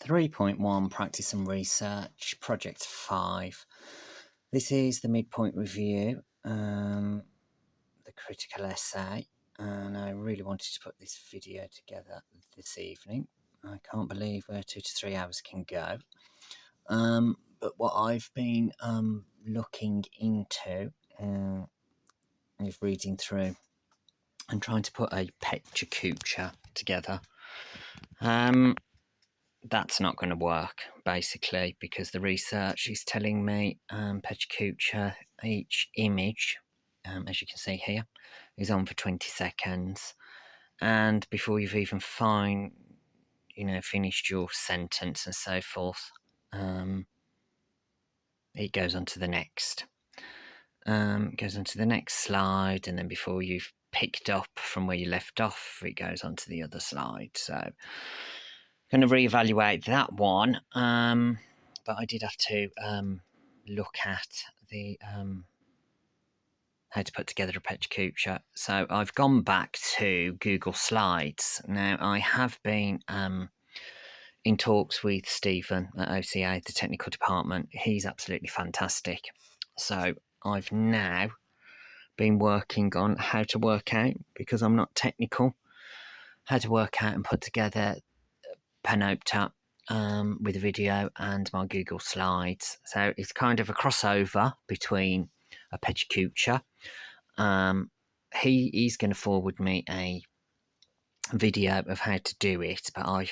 3.1 Practice and Research, Project 5. This is the midpoint review, the critical essay, and I really wanted to put this video together this evening. I can't believe where 2 to 3 hours can go. But what I've been looking into is reading through and trying to put a Pecha Kucha together. That's not going to work, basically, because the research is telling me Pecha Kucha, each image, as you can see here, is on for 20 seconds. And before you've even finished your sentence and so forth, it goes on to the next. It goes on to the next slide, and then before you've picked up from where you left off, it goes on to the other slide. So going to reevaluate that one, but I did have to look at the how to put together a Pecha Kucha. So I've gone back to Google Slides. Now I have been in talks with Stephen at OCA, the technical department. He's absolutely fantastic. So I've now been working on how to work out, because I'm not technical, how to work out and put together Panopta with a video and my Google Slides. So it's kind of a crossover between a Pecha Kucha. He's going to forward me a video of how to do it, but I've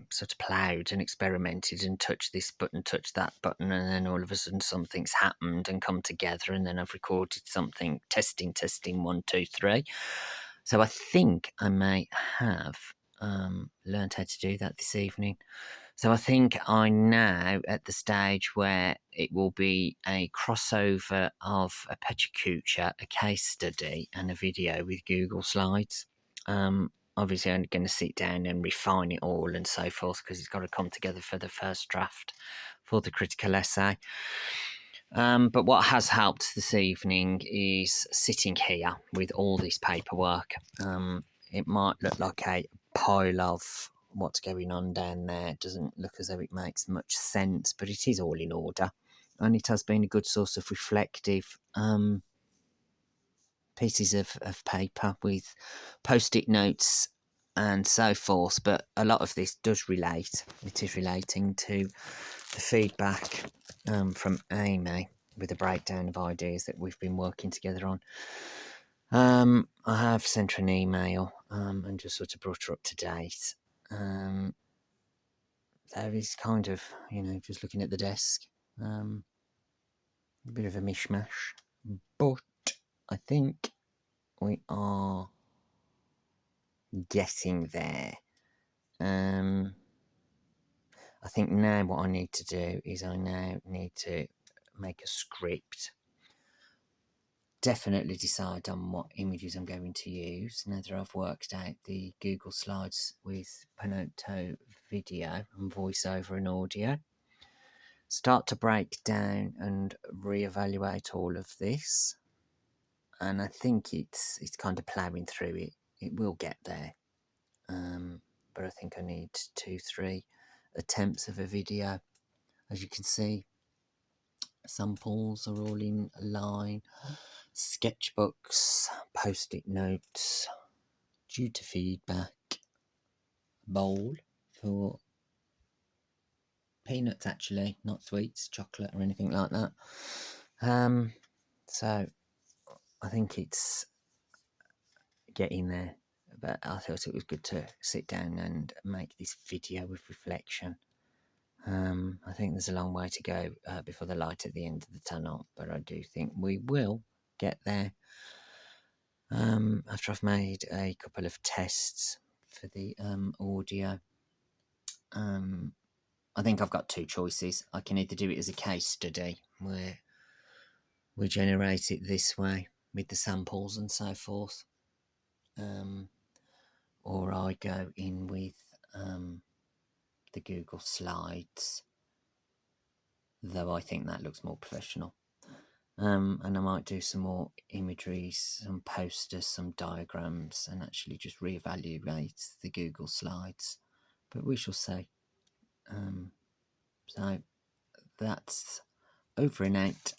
sort of ploughed and experimented and touched this button, touched that button, and then all of a sudden something's happened and come together, and then I've recorded something, testing 1 2 3. So I think I may have learned how to do that this evening. So I think I'm now at the stage where it will be a crossover of a Pecha Kucha, a case study, and a video with Google Slides. Obviously, I'm going to sit down and refine it all and so forth, because it's got to come together for the first draft for the critical essay. But what has helped this evening is sitting here with all this paperwork. It might look like a pile of what's going on down there. It doesn't look as though it makes much sense, but it is all in order. And it has been a good source of reflective pieces of paper with post-it notes and so forth. But a lot of this does relate. It is relating to the feedback from Amy, with a breakdown of ideas that we've been working together on. I have sent her an email and just sort of brought her up to date. There is kind of, just looking at the desk, a bit of a mishmash, but I think we are getting there. I think now what I need to do is I now need to make a script. Definitely decide on what images I'm going to use now that I've worked out the Google Slides with Panopta video and voiceover and audio. Start to break down and reevaluate all of this. And I think it's kind of ploughing through it. It will get there. But I think I need 2-3 attempts of a video. As you can see, samples are all in line. Sketchbooks, post-it notes, due to feedback, bowl for peanuts, actually, not sweets, chocolate or anything like that. So I think it's getting there, but I thought it was good to sit down and make this video with reflection. I think there's a long way to go before the light at the end of the tunnel, but I do think we will get there. After I've made a couple of tests for the audio, I think I've got 2 choices. I can either do it as a case study, where we generate it this way with the samples and so forth, or I go in with the Google Slides, though I think that looks more professional. And I might do some more imagery, some posters, some diagrams, and actually just reevaluate the Google Slides. But we shall see. So that's over and out.